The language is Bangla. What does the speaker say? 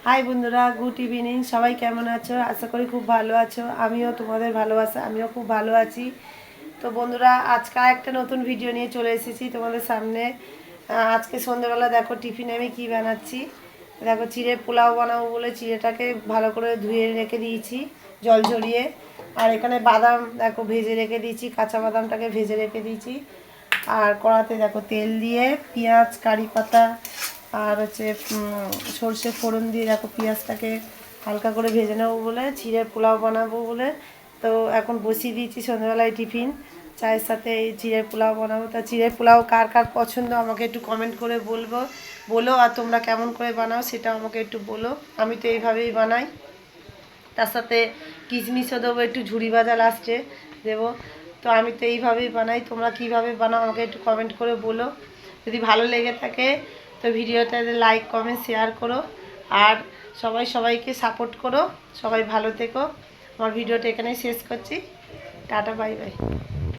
হাই বন্ধুরা, গুড ইভিনিং। সবাই কেমন আছো? আশা করি খুব ভালো আছো। আমিও তোমাদের ভালোবাসা, আমিও খুব ভালো আছি। তো বন্ধুরা, আজকে একটা নতুন ভিডিও নিয়ে চলে এসেছি তোমাদের সামনে। আজকে সন্ধ্যেবেলা দেখো টিফিনে আমি কী বানাচ্ছি। দেখো, চিড়ে পোলাও বানাবো বলে চিড়েটাকে ভালো করে ধুয়ে রেখে দিয়েছি জল ঝরিয়ে। আর এখানে বাদাম দেখো ভেজে রেখে দিয়েছি, কাঁচা বাদামটাকে ভেজে রেখে দিয়েছি। আর কড়াতে দেখো তেল দিয়ে পেঁয়াজ, কারি পাতা আর হচ্ছে সর্ষে ফোড়ন দিয়ে দেখো পেঁয়াজটাকে হালকা করে ভেজে নেবো বলে চিড়ের পোলাও বানাবো বলে। তো এখন বসিয়ে দিয়েছি সন্ধ্যাবেলায় টিফিন চায়ের সাথে এই চিড়ের পোলাও বানাবো। তা চিড়ের পোলাও কার কার পছন্দ আমাকে একটু কমেন্ট করে বলো। আর তোমরা কেমন করে বানাও সেটাও আমাকে একটু বলো। আমি তো এইভাবেই বানাই। তার সাথে কিশমিশও দেবো, একটু ঝুড়ি ভাজা লাস্টে দেবো। তো আমি তো এইভাবেই বানাই। তোমরা কীভাবে বানাও আমাকে একটু কমেন্ট করে বলো। যদি ভালো লেগে থাকে তো ভিডিওটাতে লাইক কমেন্ট শেয়ার করো। আর সবাই সবাইকে সাপোর্ট করো। সবাই ভালো থেকো। আমার ভিডিওটা এখানেই শেষ করছি। Tata, bye bye.